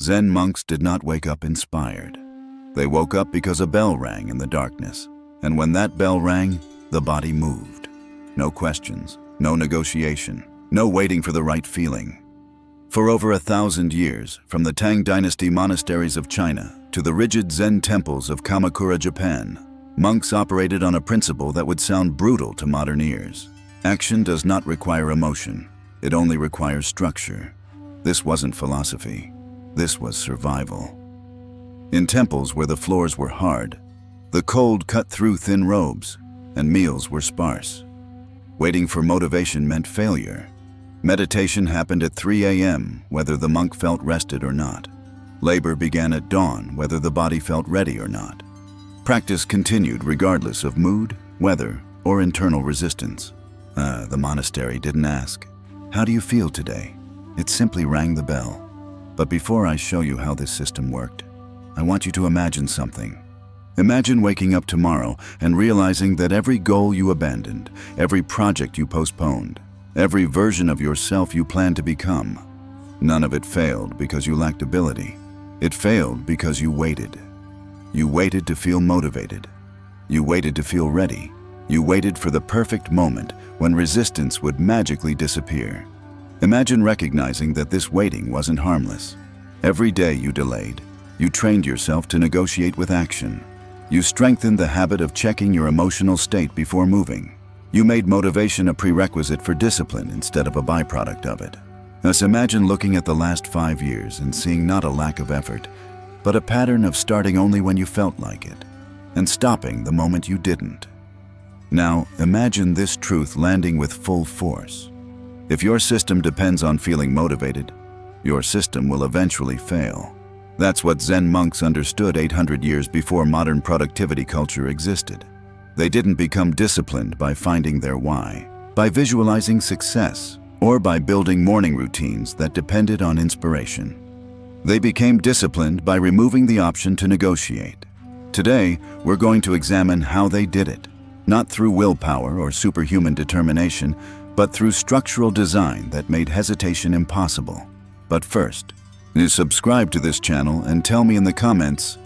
Zen monks did not wake up inspired. They woke up because a bell rang in the darkness, and when that bell rang, the body moved. No questions, no negotiation, no waiting for the right feeling. For over 1,000 years, from the Tang Dynasty monasteries of China to the rigid Zen temples of Kamakura, Japan, monks operated on a principle that would sound brutal to modern ears. Action does not require emotion. It only requires structure. This wasn't philosophy. This was survival. In temples where the floors were hard, the cold cut through thin robes, and meals were sparse. Waiting for motivation meant failure. Meditation happened at 3 a.m., whether the monk felt rested or not. Labor began at dawn, whether the body felt ready or not. Practice continued regardless of mood, weather, or internal resistance. The monastery didn't ask, "How do you feel today?" It simply rang the bell. But before I show you how this system worked, I want you to imagine something. Imagine waking up tomorrow and realizing that every goal you abandoned, every project you postponed, every version of yourself you planned to become, none of it failed because you lacked ability. It failed because you waited. You waited to feel motivated. You waited to feel ready. You waited for the perfect moment when resistance would magically disappear. Imagine recognizing that this waiting wasn't harmless. Every day you delayed, you trained yourself to negotiate with action. You strengthened the habit of checking your emotional state before moving. You made motivation a prerequisite for discipline instead of a byproduct of it. Thus, imagine looking at the last 5 years and seeing not a lack of effort, but a pattern of starting only when you felt like it, and stopping the moment you didn't. Now, imagine this truth landing with full force. If your system depends on feeling motivated, your system will eventually fail. That's what Zen monks understood 800 years before modern productivity culture existed. They didn't become disciplined by finding their why, by visualizing success, or by building morning routines that depended on inspiration. They became disciplined by removing the option to negotiate. Today, we're going to examine how they did it, not through willpower or superhuman determination, but through structural design that made hesitation impossible. But first, subscribe to this channel and tell me in the comments,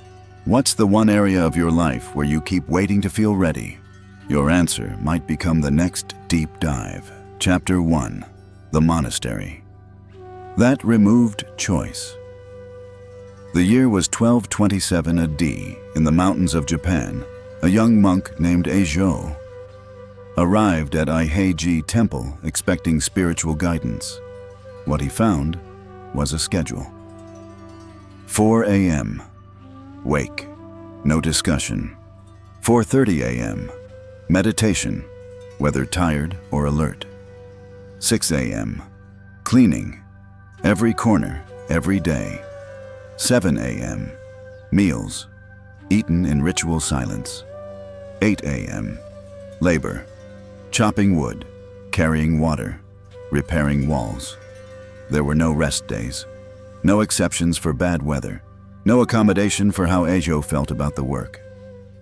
what's the one area of your life where you keep waiting to feel ready? Your answer might become the next deep dive. Chapter 1. The Monastery. That removed choice. The year was 1227 AD. In the mountains of Japan, a young monk named Eizhou arrived at Aiheiji Temple expecting spiritual guidance. What he found was a schedule. 4 a.m. Wake. No discussion. 4:30 a.m. Meditation, whether tired or alert. 6 a.m. Cleaning. Every corner, every day. 7 a.m. Meals, eaten in ritual silence. 8 a.m. Labor. Chopping wood, carrying water, repairing walls. There were no rest days, no exceptions for bad weather, no accommodation for how Eizhou felt about the work.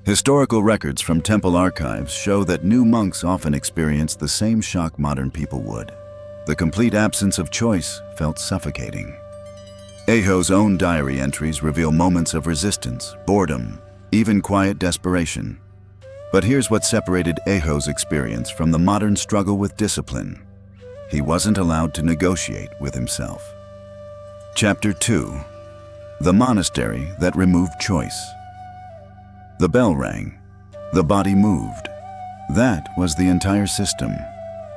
Historical records from temple archives show that new monks often experienced the same shock modern people would. The complete absence of choice felt suffocating. Eizhou's own diary entries reveal moments of resistance, boredom, even quiet desperation. But here's what separated Eizhou's experience from the modern struggle with discipline. He wasn't allowed to negotiate with himself. Chapter 2. The Monastery that Removed Choice. The bell rang. The body moved. That was the entire system.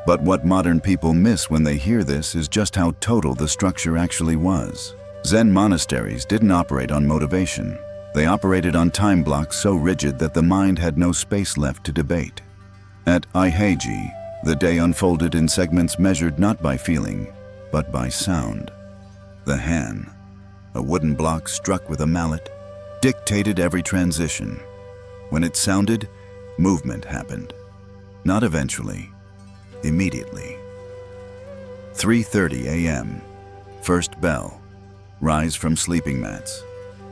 But what modern people miss when they hear this is just how total the structure actually was. Zen monasteries didn't operate on motivation. They operated on time blocks so rigid that the mind had no space left to debate. At Aiheiji, the day unfolded in segments measured not by feeling, but by sound. The han, a wooden block struck with a mallet, dictated every transition. When it sounded, movement happened. Not eventually, immediately. 3:30 a.m. First bell. Rise from sleeping mats.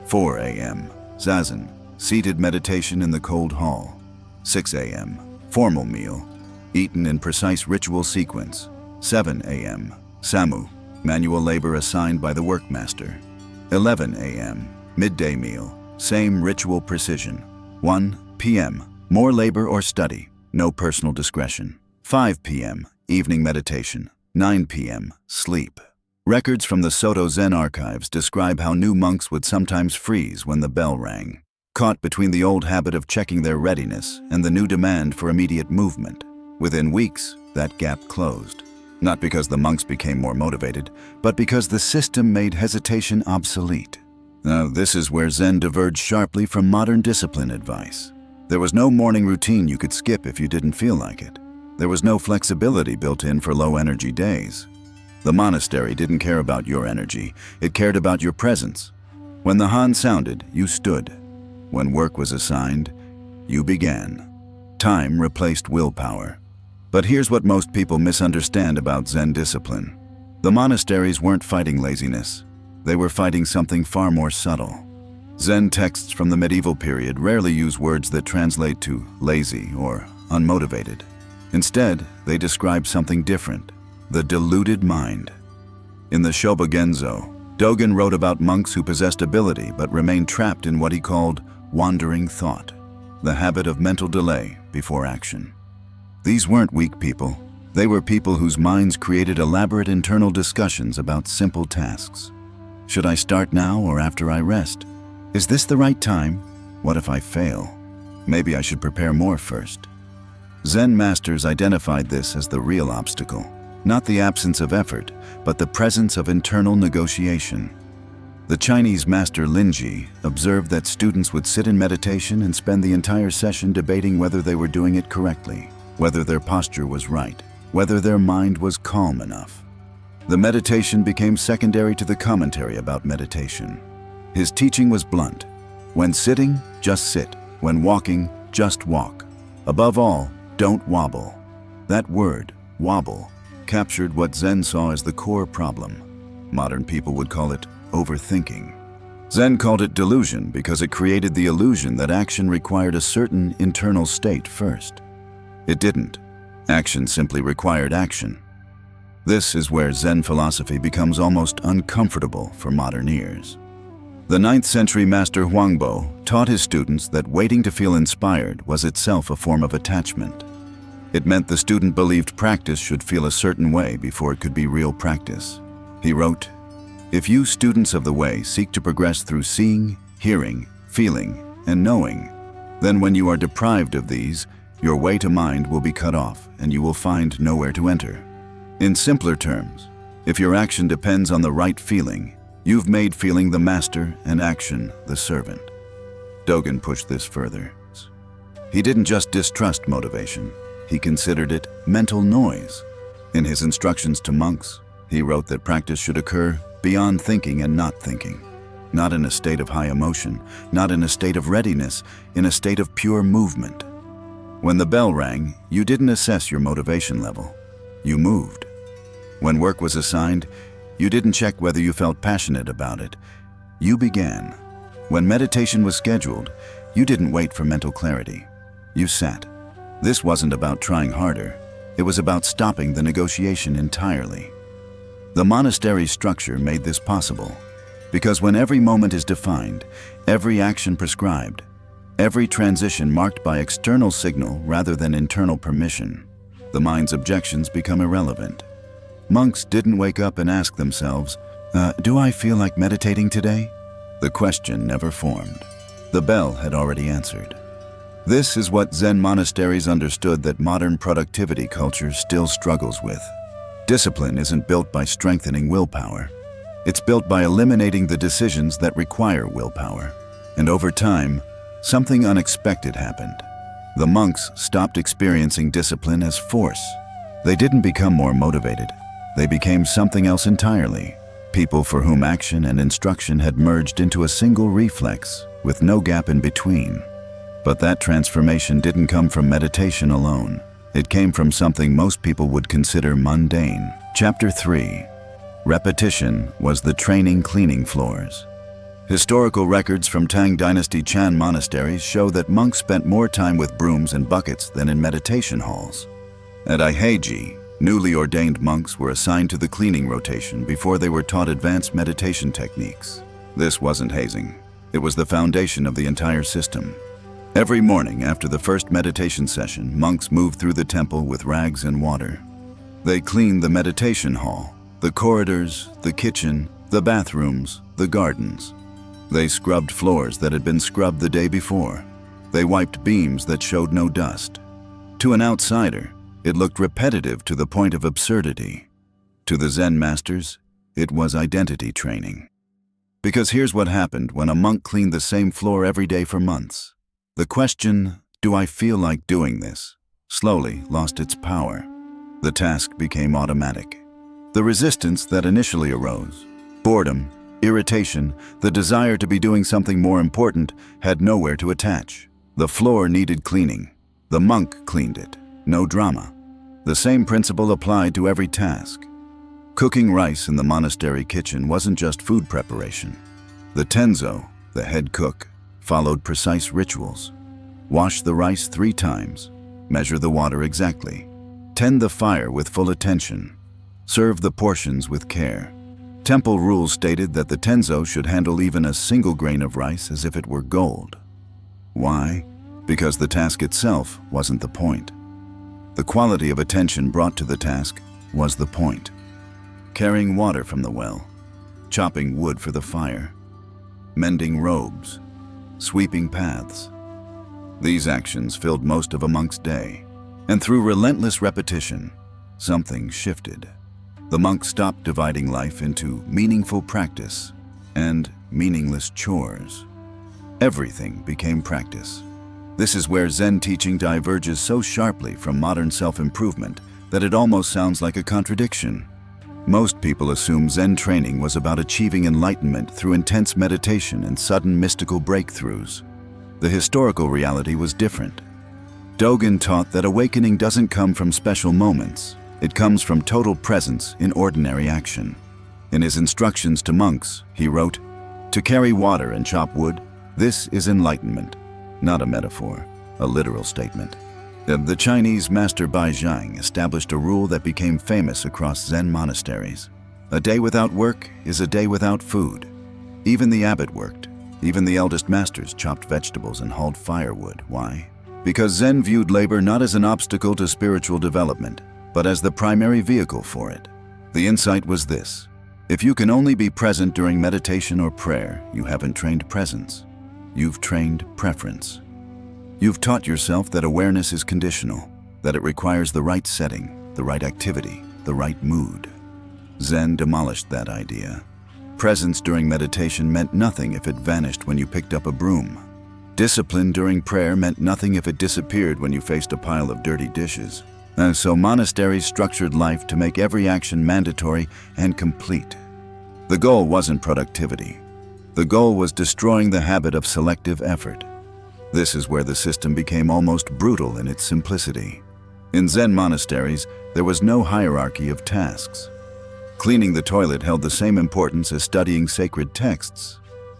4 a.m. Zazen, seated meditation in the cold hall. 6 a.m. Formal meal, eaten in precise ritual sequence. 7 a.m. Samu, manual labor assigned by the workmaster. 11 a.m., midday meal, same ritual precision. 1 p.m., more labor or study, no personal discretion. 5 p.m., evening meditation. 9 p.m., sleep. Records from the Soto Zen archives describe how new monks would sometimes freeze when the bell rang, caught between the old habit of checking their readiness and the new demand for immediate movement. Within weeks, that gap closed. Not because the monks became more motivated, but because the system made hesitation obsolete. Now, this is where Zen diverged sharply from modern discipline advice. There was no morning routine you could skip if you didn't feel like it. There was no flexibility built in for low-energy days. The monastery didn't care about your energy, it cared about your presence. When the Han sounded, you stood. When work was assigned, you began. Time replaced willpower. But here's what most people misunderstand about Zen discipline. The monasteries weren't fighting laziness. They were fighting something far more subtle. Zen texts from the medieval period rarely use words that translate to lazy or unmotivated. Instead, they describe something different: the deluded mind. In the Shobogenzo, Dogen wrote about monks who possessed ability but remained trapped in what he called wandering thought, the habit of mental delay before action. These weren't weak people. They were people whose minds created elaborate internal discussions about simple tasks. Should I start now or after I rest? Is this the right time? What if I fail? Maybe I should prepare more first. Zen masters identified this as the real obstacle. Not the absence of effort, but the presence of internal negotiation. The Chinese master Linji observed that students would sit in meditation and spend the entire session debating whether they were doing it correctly, whether their posture was right, whether their mind was calm enough. The meditation became secondary to the commentary about meditation. His teaching was blunt. When sitting, just sit. When walking, just walk. Above all, don't wobble. That word, wobble, captured what Zen saw as the core problem. Modern people would call it overthinking. Zen called it delusion because it created the illusion that action required a certain internal state first. It didn't. Action simply required action. This is where Zen philosophy becomes almost uncomfortable for modern ears. The 9th century master Huangbo taught his students that waiting to feel inspired was itself a form of attachment. It meant the student believed practice should feel a certain way before it could be real practice. He wrote, "If you students of the way seek to progress through seeing, hearing, feeling, and knowing, then when you are deprived of these, your way to mind will be cut off and you will find nowhere to enter." In simpler terms, if your action depends on the right feeling, you've made feeling the master and action the servant. Dogen pushed this further. He didn't just distrust motivation, he considered it mental noise. In his instructions to monks, he wrote that practice should occur beyond thinking and not thinking. Not in a state of high emotion, not in a state of readiness, in a state of pure movement. When the bell rang, you didn't assess your motivation level. You moved. When work was assigned, you didn't check whether you felt passionate about it. You began. When meditation was scheduled, you didn't wait for mental clarity. You sat. This wasn't about trying harder. It was about stopping the negotiation entirely. The monastery's structure made this possible, because when every moment is defined, every action prescribed, every transition marked by external signal rather than internal permission, the mind's objections become irrelevant. Monks didn't wake up and ask themselves, do I feel like meditating today? The question never formed. The bell had already answered. This is what Zen monasteries understood that modern productivity culture still struggles with. Discipline isn't built by strengthening willpower. It's built by eliminating the decisions that require willpower. And over time, something unexpected happened. The monks stopped experiencing discipline as force. They didn't become more motivated. They became something else entirely. People for whom action and instruction had merged into a single reflex, with no gap in between. But that transformation didn't come from meditation alone. It came from something most people would consider mundane. Chapter 3. Repetition was the training cleaning floors. Historical records from Tang Dynasty Chan monasteries show that monks spent more time with brooms and buckets than in meditation halls. At Aiheiji, newly ordained monks were assigned to the cleaning rotation before they were taught advanced meditation techniques. This wasn't hazing. It was the foundation of the entire system. Every morning after the first meditation session, monks moved through the temple with rags and water. They cleaned the meditation hall, the corridors, the kitchen, the bathrooms, the gardens. They scrubbed floors that had been scrubbed the day before. They wiped beams that showed no dust. To an outsider, it looked repetitive to the point of absurdity. To the Zen masters, it was identity training. Because here's what happened when a monk cleaned the same floor every day for months. The question, "Do I feel like doing this?" slowly lost its power. The task became automatic. The resistance that initially arose, boredom, irritation, the desire to be doing something more important, had nowhere to attach. The floor needed cleaning. The monk cleaned it. No drama. The same principle applied to every task. Cooking rice in the monastery kitchen wasn't just food preparation. The tenzo, the head cook, followed precise rituals. Wash the rice 3 times. Measure the water exactly. Tend the fire with full attention. Serve the portions with care. Temple rules stated that the tenzo should handle even a single grain of rice as if it were gold. Why? Because the task itself wasn't the point. The quality of attention brought to the task was the point. Carrying water from the well, chopping wood for the fire, mending robes, sweeping paths. These actions filled most of a monk's day, and through relentless repetition, something shifted. The monk stopped dividing life into meaningful practice and meaningless chores. Everything became practice. This is where Zen teaching diverges so sharply from modern self-improvement that it almost sounds like a contradiction. Most people assume Zen training was about achieving enlightenment through intense meditation and sudden mystical breakthroughs. The historical reality was different. Dogen taught that awakening doesn't come from special moments. It comes from total presence in ordinary action. In his instructions to monks, he wrote, "To carry water and chop wood, this is enlightenment." Not a metaphor, a literal statement. The Chinese master Baizhang established a rule that became famous across Zen monasteries. A day without work is a day without food. Even the abbot worked. Even the eldest masters chopped vegetables and hauled firewood. Why? Because Zen viewed labor not as an obstacle to spiritual development, but as the primary vehicle for it. The insight was this: if you can only be present during meditation or prayer, you haven't trained presence. You've trained preference. You've taught yourself that awareness is conditional, that it requires the right setting, the right activity, the right mood. Zen demolished that idea. Presence during meditation meant nothing if it vanished when you picked up a broom. Discipline during prayer meant nothing if it disappeared when you faced a pile of dirty dishes. And so monasteries structured life to make every action mandatory and complete. The goal wasn't productivity. The goal was destroying the habit of selective effort. This is where the system became almost brutal in its simplicity. In Zen monasteries, there was no hierarchy of tasks. Cleaning the toilet held the same importance as studying sacred texts.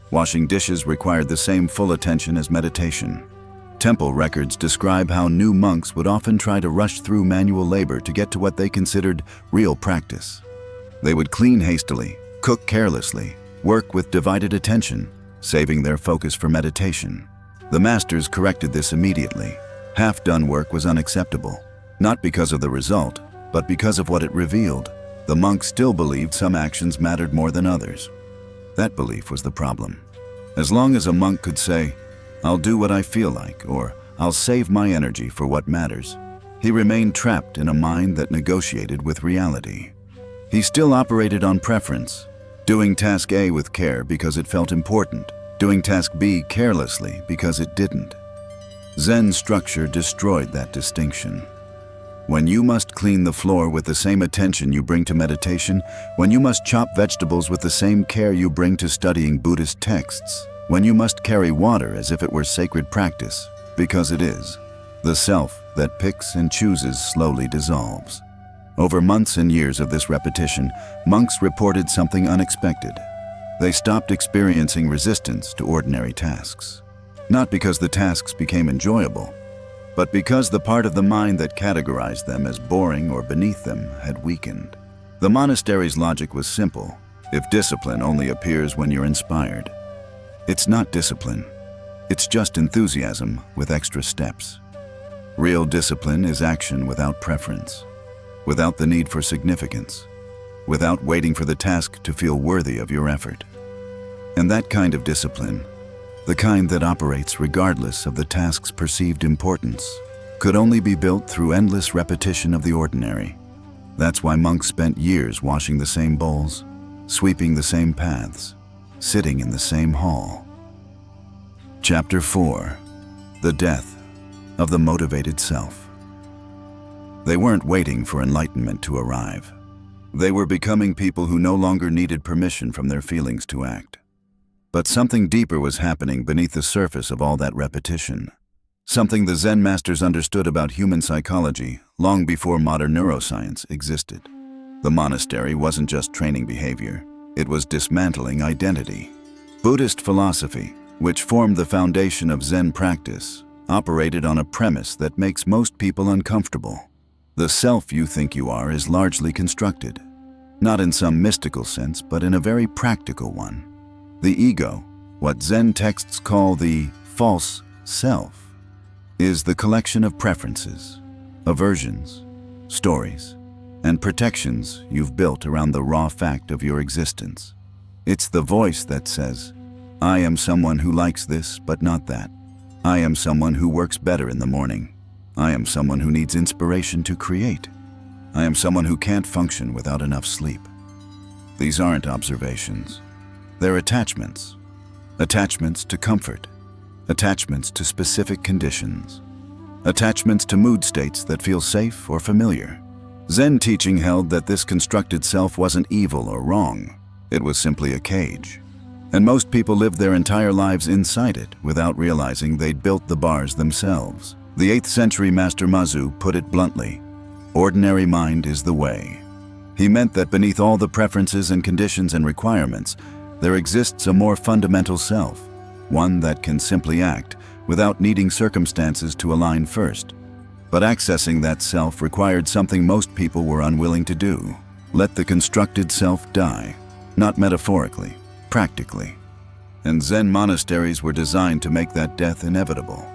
Washing dishes required the same full attention as meditation. Temple records describe how new monks would often try to rush through manual labor to get to what they considered real practice. They would clean hastily, cook carelessly, work with divided attention, saving their focus for meditation. The masters corrected this immediately. Half-done work was unacceptable, not because of the result, but because of what it revealed. The monks still believed some actions mattered more than others. That belief was the problem. As long as a monk could say, "I'll do what I feel like," or "I'll save my energy for what matters," he remained trapped in a mind that negotiated with reality. He still operated on preference, doing task A with care because it felt important, doing task B carelessly because it didn't. Zen structure destroyed that distinction. When you must clean the floor with the same attention you bring to meditation, when you must chop vegetables with the same care you bring to studying Buddhist texts, when you must carry water as if it were sacred practice, because it is, the self that picks and chooses slowly dissolves. Over months and years of this repetition, monks reported something unexpected. They stopped experiencing resistance to ordinary tasks. Not because the tasks became enjoyable, but because the part of the mind that categorized them as boring or beneath them had weakened. The monastery's logic was simple. if discipline only appears when you're inspired. It's not discipline. It's just enthusiasm with extra steps. Real discipline is action without preference, without the need for significance, without waiting for the task to feel worthy of your effort. And that kind of discipline, the kind that operates regardless of the task's perceived importance, could only be built through endless repetition of the ordinary. That's why monks spent years washing the same bowls, sweeping the same paths, sitting in the same hall. Chapter 4. The Death of the Motivated Self. They weren't waiting for enlightenment to arrive. They were becoming people who no longer needed permission from their feelings to act. But something deeper was happening beneath the surface of all that repetition. Something the Zen masters understood about human psychology long before modern neuroscience existed. The monastery wasn't just training behavior, it was dismantling identity. Buddhist philosophy, which formed the foundation of Zen practice, operated on a premise that makes most people uncomfortable. The self you think you are is largely constructed, not in some mystical sense, but in a very practical one. The ego, what Zen texts call the false self, is the collection of preferences, aversions, stories, and protections you've built around the raw fact of your existence. It's the voice that says, I am someone who likes this, but not that. I am someone who works better in the morning. I am someone who needs inspiration to create. I am someone who can't function without enough sleep. These aren't observations. They're attachments. Attachments to comfort. Attachments to specific conditions. Attachments to mood states that feel safe or familiar. Zen teaching held that this constructed self wasn't evil or wrong. It was simply a cage. And most people lived their entire lives inside it without realizing they'd built the bars themselves. The 8th century Master Mazu put it bluntly, ordinary mind is the way. He meant that beneath all the preferences and conditions and requirements, there exists a more fundamental self, one that can simply act without needing circumstances to align first. But accessing that self required something most people were unwilling to do. Let the constructed self die, not metaphorically, practically. And Zen monasteries were designed to make that death inevitable.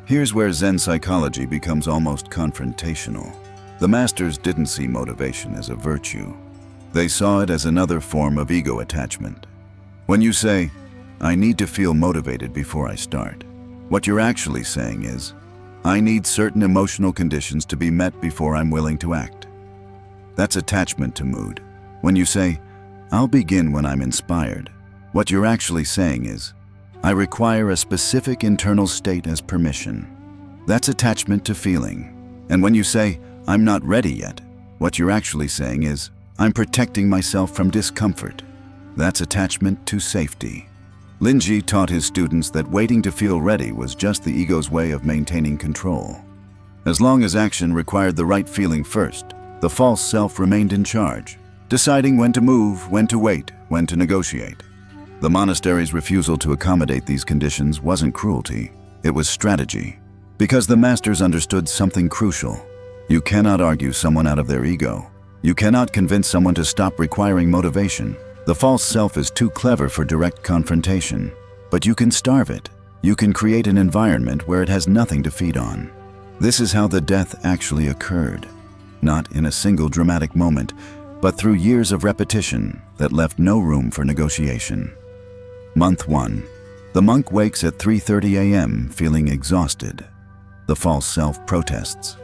Here's where Zen psychology becomes almost confrontational. The masters didn't see motivation as a virtue. They saw it as another form of ego attachment. When you say, I need to feel motivated before I start, what you're actually saying is, I need certain emotional conditions to be met before I'm willing to act. That's attachment to mood. When you say, I'll begin when I'm inspired, what you're actually saying is, I require a specific internal state as permission. That's attachment to feeling. And when you say, I'm not ready yet, what you're actually saying is, I'm protecting myself from discomfort. That's attachment to safety. Linji taught his students that waiting to feel ready was just the ego's way of maintaining control. As long as action required the right feeling first, the false self remained in charge, deciding when to move, when to wait, when to negotiate. The monastery's refusal to accommodate these conditions wasn't cruelty, it was strategy. Because the masters understood something crucial. You cannot argue someone out of their ego. You cannot convince someone to stop requiring motivation. The false self is too clever for direct confrontation. But you can starve it. You can create an environment where it has nothing to feed on. This is how the death actually occurred. Not in a single dramatic moment, but through years of repetition that left no room for negotiation. Month 1. The monk wakes at 3:30 a.m. feeling exhausted. The false self protests.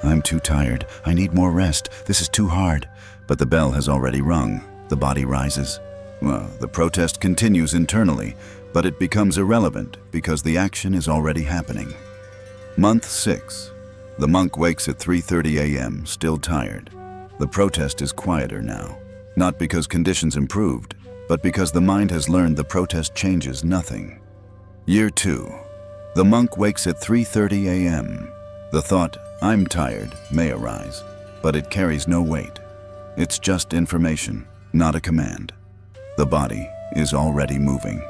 I'm too tired. I need more rest. This is too hard. But the bell has already rung. The body rises. Well, the protest continues internally, but it becomes irrelevant because the action is already happening. Month 6. The monk wakes at 3:30 a.m., still tired. The protest is quieter now, not because conditions improved, but because the mind has learned the protest changes nothing. Year 2. The monk wakes at 3:30 a.m. The thought, I'm tired, may arise, but it carries no weight. It's just information, not a command. The body is already moving.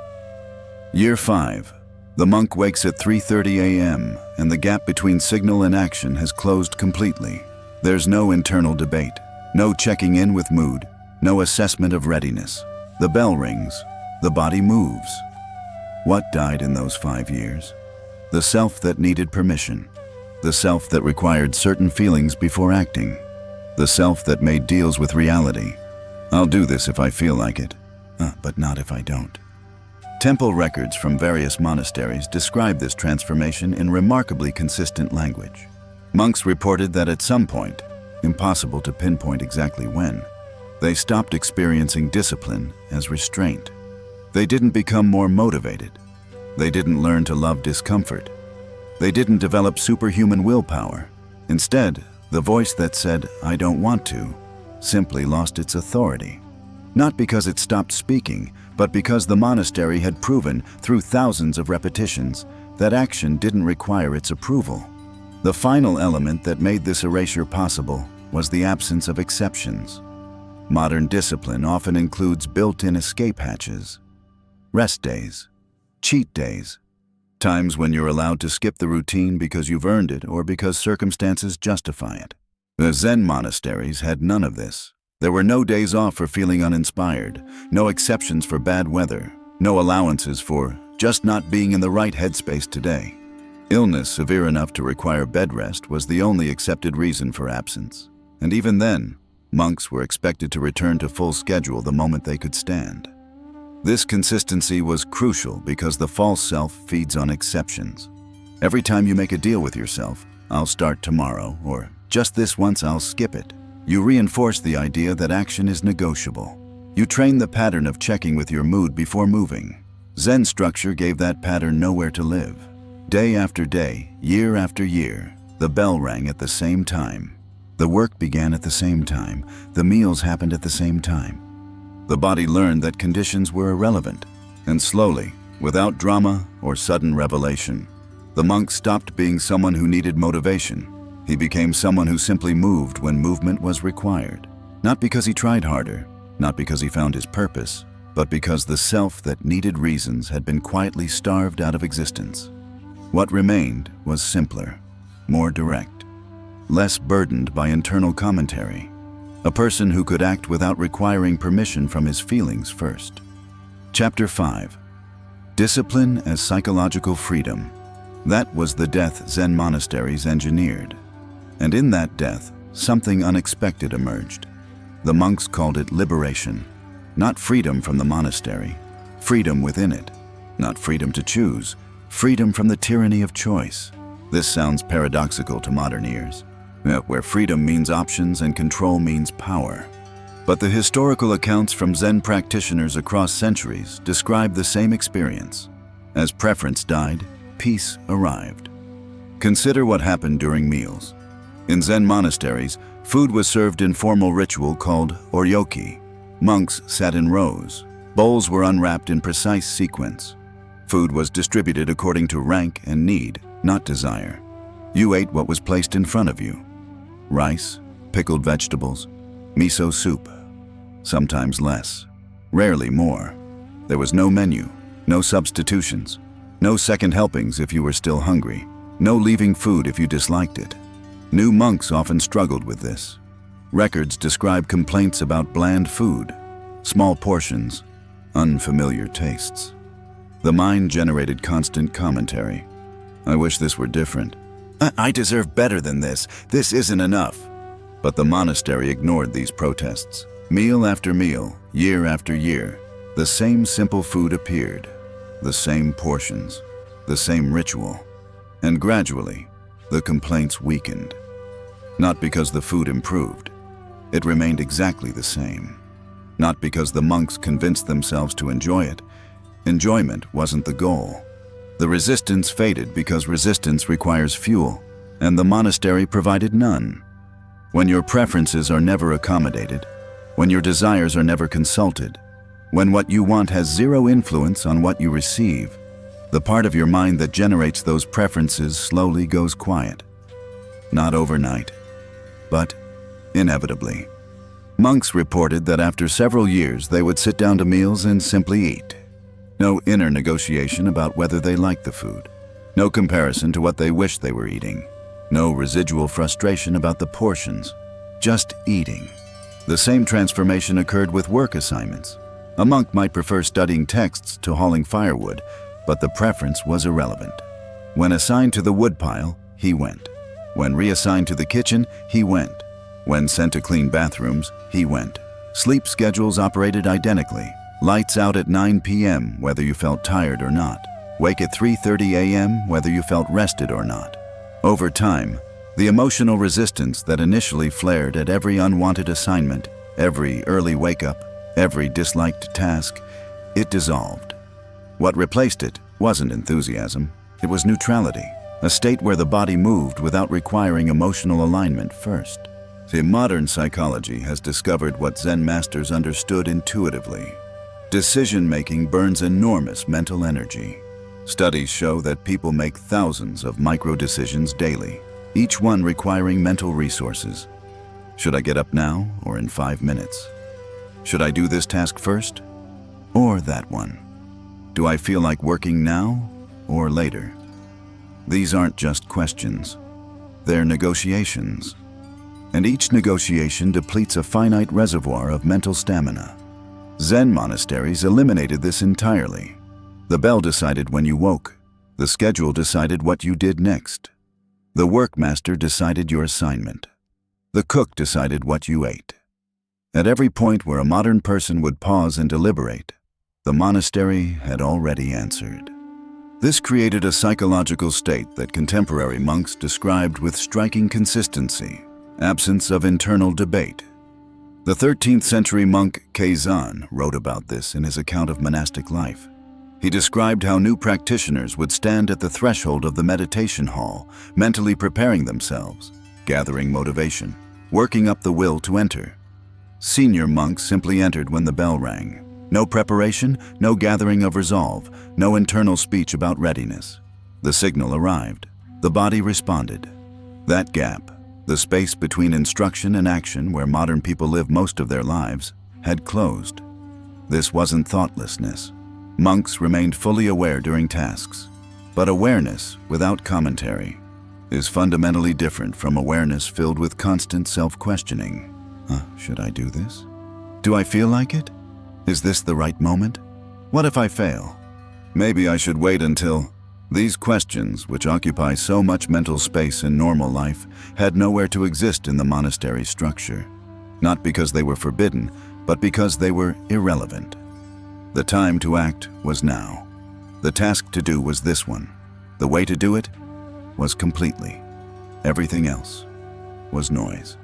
Year 5. The monk wakes at 3:30 a.m., and the gap between signal and action has closed completely. There's no internal debate, no checking in with mood, no assessment of readiness. The bell rings. The body moves. What died in those 5 years? The self that needed permission. The self that required certain feelings before acting. The self that made deals with reality. I'll do this if I feel like it, but not if I don't. Temple records from various monasteries describe this transformation in remarkably consistent language. Monks reported that at some point, impossible to pinpoint exactly when, they stopped experiencing discipline as restraint. They didn't become more motivated. They didn't learn to love discomfort. They didn't develop superhuman willpower. Instead, the voice that said, "I don't want to," simply lost its authority. Not because it stopped speaking, but because the monastery had proven through thousands of repetitions that action didn't require its approval. The final element that made this erasure possible was the absence of exceptions. Modern discipline often includes built-in escape hatches, rest days, cheat days, times when you're allowed to skip the routine because you've earned it or because circumstances justify it. The Zen monasteries had none of this. There were no days off for feeling uninspired, no exceptions for bad weather, no allowances for just not being in the right headspace today. Illness severe enough to require bed rest was the only accepted reason for absence. And even then, monks were expected to return to full schedule the moment they could stand. This consistency was crucial because the false self feeds on exceptions. Every time you make a deal with yourself, "I'll start tomorrow," or "just this once I'll skip it," you reinforce the idea that action is negotiable. You train the pattern of checking with your mood before moving. Zen structure gave that pattern nowhere to live. Day after day, year after year, the bell rang at the same time. The work began at the same time. The meals happened at the same time. The body learned that conditions were irrelevant, and slowly, without drama or sudden revelation, the monk stopped being someone who needed motivation. He became someone who simply moved when movement was required. Not because he tried harder, not because he found his purpose, but because the self that needed reasons had been quietly starved out of existence. What remained was simpler, more direct, less burdened by internal commentary. A person who could act without requiring permission from his feelings first. Chapter 5. Discipline as Psychological Freedom. That was the death Zen monasteries engineered. And in that death, something unexpected emerged. The monks called it liberation. Not freedom from the monastery, freedom within it. Not freedom to choose, freedom from the tyranny of choice. This sounds paradoxical to modern ears, where freedom means options and control means power. But the historical accounts from Zen practitioners across centuries describe the same experience. As preference died, peace arrived. Consider what happened during meals. In Zen monasteries, food was served in formal ritual called oryoki. Monks sat in rows. Bowls were unwrapped in precise sequence. Food was distributed according to rank and need, not desire. You ate what was placed in front of you. Rice, pickled vegetables, miso soup. Sometimes less, rarely more. There was no menu, no substitutions, no second helpings if you were still hungry, no leaving food if you disliked it. New monks often struggled with this. Records describe complaints about bland food, small portions, unfamiliar tastes. The mind generated constant commentary. "I wish this were different. I deserve better than this. This isn't enough." But the monastery ignored these protests. Meal after meal, year after year, the same simple food appeared, the same portions, the same ritual. And gradually, the complaints weakened. Not because the food improved. It remained exactly the same. Not because the monks convinced themselves to enjoy it. Enjoyment wasn't the goal. The resistance faded because resistance requires fuel, and the monastery provided none. When your preferences are never accommodated, when your desires are never consulted, when what you want has zero influence on what you receive, the part of your mind that generates those preferences slowly goes quiet. Not overnight, but inevitably. Monks reported that after several years they would sit down to meals and simply eat. No inner negotiation about whether they liked the food. No comparison to what they wished they were eating. No residual frustration about the portions. Just eating. The same transformation occurred with work assignments. A monk might prefer studying texts to hauling firewood, but the preference was irrelevant. When assigned to the woodpile, he went. When reassigned to the kitchen, he went. When sent to clean bathrooms, he went. Sleep schedules operated identically. Lights out at 9 p.m. whether you felt tired or not. Wake at 3:30 a.m. whether you felt rested or not. Over time, the emotional resistance that initially flared at every unwanted assignment, every early wake-up, every disliked task, it dissolved. What replaced it wasn't enthusiasm, it was neutrality, a state where the body moved without requiring emotional alignment first. See, modern psychology has discovered what Zen masters understood intuitively. Decision-making burns enormous mental energy. Studies show that people make thousands of micro-decisions daily, each one requiring mental resources. Should I get up now or in 5 minutes? Should I do this task first or that one? Do I feel like working now or later? These aren't just questions. They're negotiations. And each negotiation depletes a finite reservoir of mental stamina. Zen monasteries eliminated this entirely. The bell decided when you woke. The schedule decided what you did next. The workmaster decided your assignment. The cook decided what you ate. At every point where a modern person would pause and deliberate, the monastery had already answered. This created a psychological state that contemporary monks described with striking consistency: absence of internal debate. The 13th century monk Zen wrote about this in his account of monastic life. He described how new practitioners would stand at the threshold of the meditation hall, mentally preparing themselves, gathering motivation, working up the will to enter. Senior monks simply entered when the bell rang. No preparation, no gathering of resolve, no internal speech about readiness. The signal arrived. The body responded. That gap, the space between instruction and action where modern people live most of their lives, had closed. This wasn't thoughtlessness. Monks remained fully aware during tasks. But awareness without commentary is fundamentally different from awareness filled with constant self-questioning. Should I do this? Do I feel like it? Is this the right moment? What if I fail? Maybe I should wait until... These questions, which occupy so much mental space in normal life, had nowhere to exist in the monastery structure. Not because they were forbidden, but because they were irrelevant. The time to act was now. The task to do was this one. The way to do it was completely. Everything else was noise.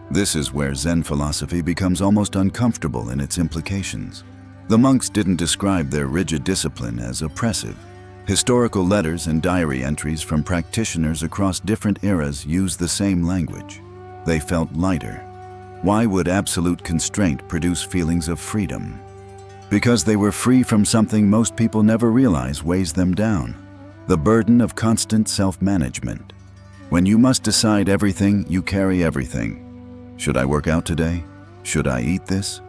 This is where Zen philosophy becomes almost uncomfortable in its implications. The monks didn't describe their rigid discipline as oppressive. Historical letters and diary entries from practitioners across different eras use the same language. They felt lighter. Why would absolute constraint produce feelings of freedom? Because they were free from something most people never realize weighs them down: the burden of constant self-management. When you must decide everything, you carry everything. Should I work out today? Should I eat this?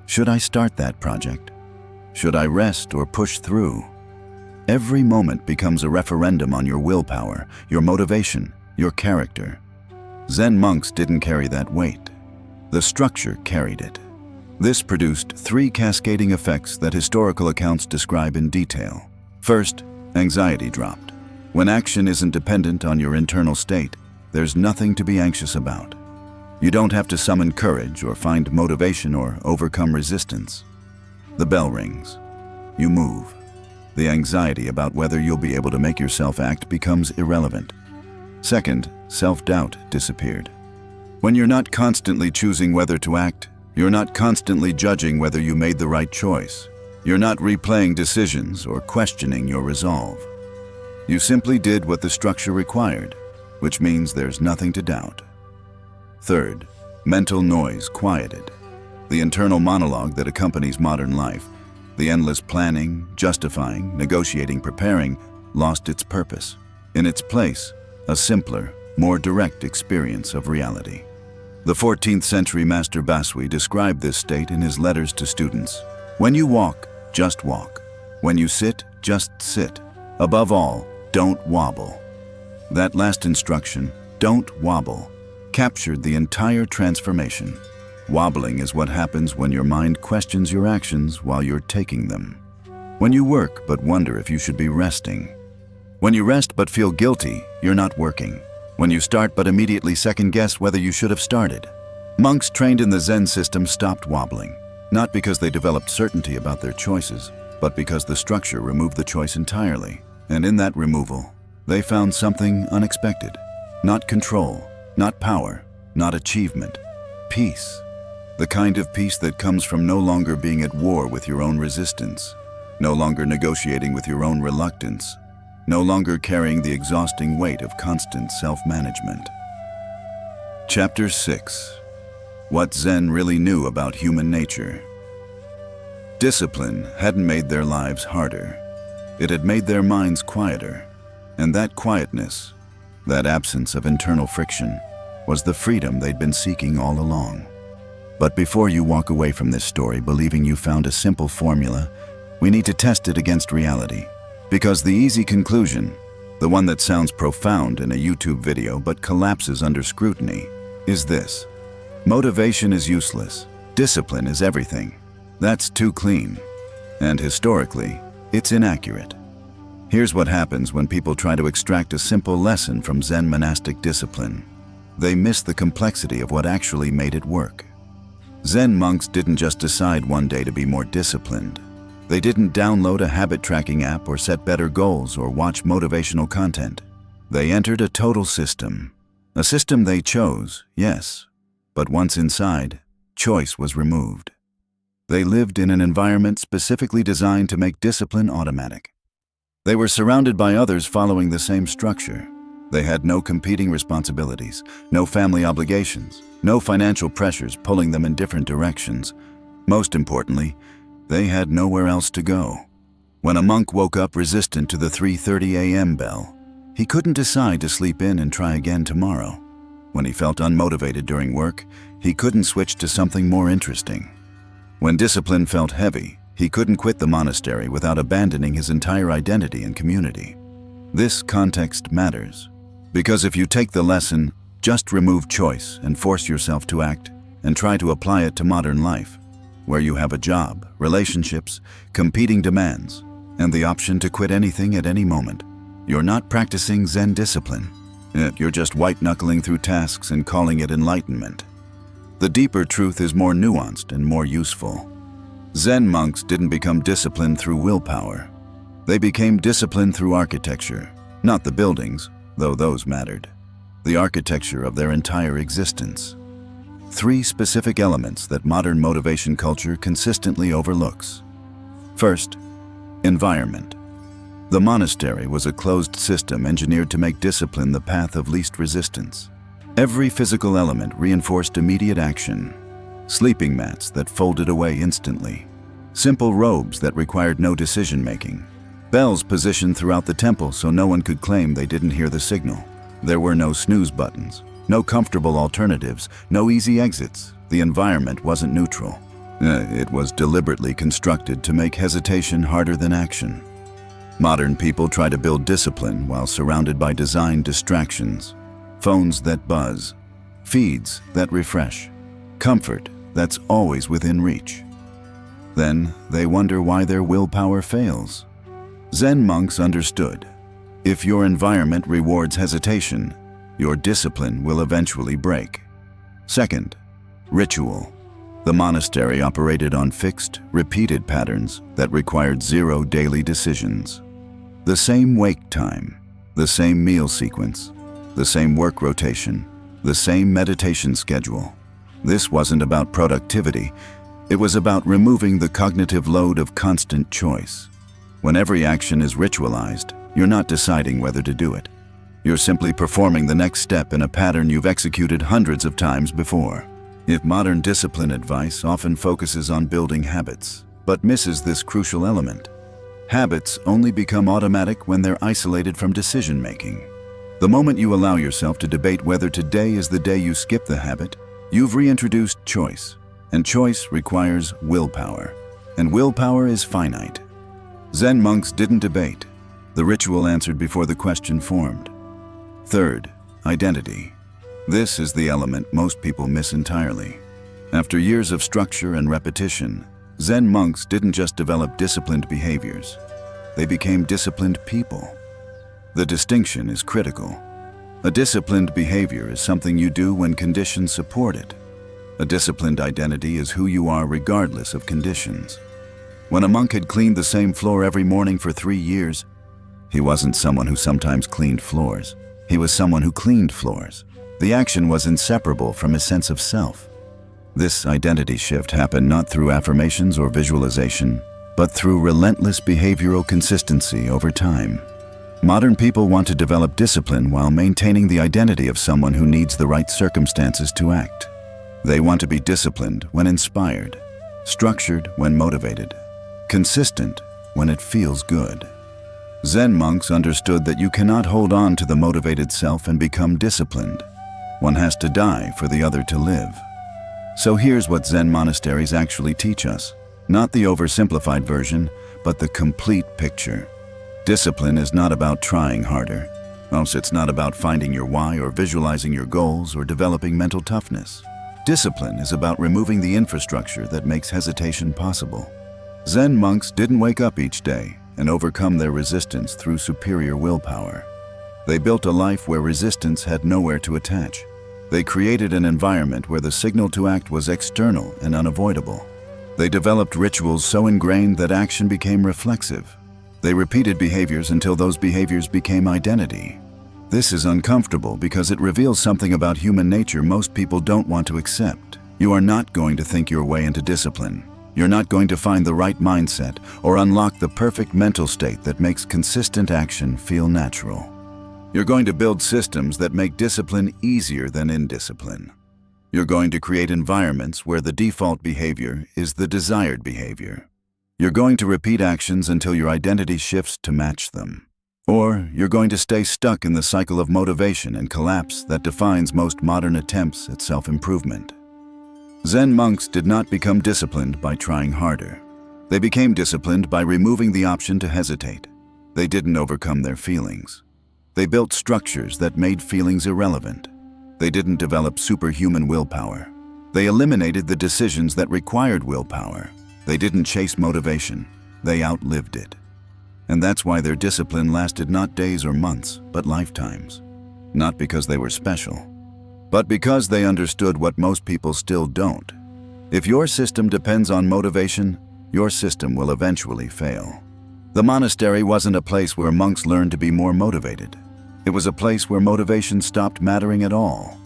Should I start that project? Should I rest or push through? Every moment becomes a referendum on your willpower, your motivation, your character. Zen monks didn't carry that weight. The structure carried it. This produced 3 cascading effects that historical accounts describe in detail. First, anxiety dropped. When action isn't dependent on your internal state, there's nothing to be anxious about. You don't have to summon courage or find motivation or overcome resistance. The bell rings. You move. The anxiety about whether you'll be able to make yourself act becomes irrelevant. Second, self-doubt disappeared. When you're not constantly choosing whether to act, you're not constantly judging whether you made the right choice. You're not replaying decisions or questioning your resolve. You simply did what the structure required, which means there's nothing to doubt. Third, mental noise quieted. The internal monologue that accompanies modern life, the endless planning, justifying, negotiating, preparing, lost its purpose. In its place, a simpler, more direct experience of reality. The 14th century Master Basui described this state in his letters to students. When you walk, just walk. When you sit, just sit. Above all, don't wobble. That last instruction, don't wobble, captured the entire transformation. Wobbling is what happens when your mind questions your actions while you're taking them. When you work but wonder if you should be resting. When you rest but feel guilty, you're not working. When you start but immediately second-guess whether you should have started. Monks trained in the Zen system stopped wobbling, not because they developed certainty about their choices, but because the structure removed the choice entirely. And in that removal, they found something unexpected. Not control, not power, not achievement. Peace. The kind of peace that comes from no longer being at war with your own resistance, no longer negotiating with your own reluctance, no longer carrying the exhausting weight of constant self-management. Chapter 6. What Zen really knew about human nature. Discipline hadn't made their lives harder. It had made their minds quieter. And that quietness, that absence of internal friction, was the freedom they'd been seeking all along. But before you walk away from this story believing you found a simple formula, we need to test it against reality. Because the easy conclusion, the one that sounds profound in a YouTube video but collapses under scrutiny, is this. Motivation is useless. Discipline is everything. That's too clean. And historically, it's inaccurate. Here's what happens when people try to extract a simple lesson from Zen monastic discipline. They miss the complexity of what actually made it work. Zen monks didn't just decide one day to be more disciplined. They didn't download a habit tracking app or set better goals or watch motivational content. They entered a total system. A system they chose, yes, but once inside, choice was removed. They lived in an environment specifically designed to make discipline automatic. They were surrounded by others following the same structure. They had no competing responsibilities, no family obligations, no financial pressures pulling them in different directions. Most importantly, they had nowhere else to go. When a monk woke up resistant to the 3:30 a.m. bell, he couldn't decide to sleep in and try again tomorrow. When he felt unmotivated during work, he couldn't switch to something more interesting. When discipline felt heavy, he couldn't quit the monastery without abandoning his entire identity and community. This context matters, because if you take the lesson, just remove choice and force yourself to act, and try to apply it to modern life, where you have a job, relationships, competing demands, and the option to quit anything at any moment, you're not practicing Zen discipline. You're just white-knuckling through tasks and calling it enlightenment. The deeper truth is more nuanced and more useful. Zen monks didn't become disciplined through willpower. They became disciplined through architecture, not the buildings, though those mattered. The architecture of their entire existence. 3 specific elements that modern motivation culture consistently overlooks. First, environment. The monastery was a closed system engineered to make discipline the path of least resistance. Every physical element reinforced immediate action. Sleeping mats that folded away instantly. Simple robes that required no decision-making. Bells positioned throughout the temple so no one could claim they didn't hear the signal. There were no snooze buttons, no comfortable alternatives, no easy exits. The environment wasn't neutral. It was deliberately constructed to make hesitation harder than action. Modern people try to build discipline while surrounded by design distractions. Phones that buzz, feeds that refresh, comfort that's always within reach. Then they wonder why their willpower fails. Zen monks understood. If your environment rewards hesitation, your discipline will eventually break. Second, ritual. The monastery operated on fixed, repeated patterns that required 0 daily decisions. The same wake time, the same meal sequence, the same work rotation, the same meditation schedule. This wasn't about productivity. It was about removing the cognitive load of constant choice. When every action is ritualized, you're not deciding whether to do it. You're simply performing the next step in a pattern you've executed hundreds of times before. If modern discipline advice often focuses on building habits, but misses this crucial element. Habits only become automatic when they're isolated from decision-making. The moment you allow yourself to debate whether today is the day you skip the habit, you've reintroduced choice, and choice requires willpower, and willpower is finite. Zen monks didn't debate. The ritual answered before the question formed. Third, identity. This is the element most people miss entirely. After years of structure and repetition, Zen monks didn't just develop disciplined behaviors. They became disciplined people. The distinction is critical. A disciplined behavior is something you do when conditions support it. A disciplined identity is who you are regardless of conditions. When a monk had cleaned the same floor every morning for 3 years, he wasn't someone who sometimes cleaned floors. He was someone who cleaned floors. The action was inseparable from his sense of self. This identity shift happened not through affirmations or visualization, but through relentless behavioral consistency over time. Modern people want to develop discipline while maintaining the identity of someone who needs the right circumstances to act. They want to be disciplined when inspired, structured when motivated, consistent when it feels good. Zen monks understood that you cannot hold on to the motivated self and become disciplined. One has to die for the other to live. So here's what Zen monasteries actually teach us. Not the oversimplified version, but the complete picture. Discipline is not about trying harder. Also, it's not about finding your why or visualizing your goals or developing mental toughness. Discipline is about removing the infrastructure that makes hesitation possible. Zen monks didn't wake up each day and overcome their resistance through superior willpower. They built a life where resistance had nowhere to attach. They created an environment where the signal to act was external and unavoidable. They developed rituals so ingrained that action became reflexive. They repeated behaviors until those behaviors became identity. This is uncomfortable because it reveals something about human nature most people don't want to accept. You are not going to think your way into discipline. You're not going to find the right mindset or unlock the perfect mental state that makes consistent action feel natural. You're going to build systems that make discipline easier than indiscipline. You're going to create environments where the default behavior is the desired behavior. You're going to repeat actions until your identity shifts to match them. Or you're going to stay stuck in the cycle of motivation and collapse that defines most modern attempts at self-improvement. Zen monks did not become disciplined by trying harder. They became disciplined by removing the option to hesitate. They didn't overcome their feelings. They built structures that made feelings irrelevant. They didn't develop superhuman willpower. They eliminated the decisions that required willpower. They didn't chase motivation. They outlived it. And that's why their discipline lasted not days or months, but lifetimes. Not because they were special, but because they understood what most people still don't. If your system depends on motivation, your system will eventually fail. The monastery wasn't a place where monks learned to be more motivated. It was a place where motivation stopped mattering at all.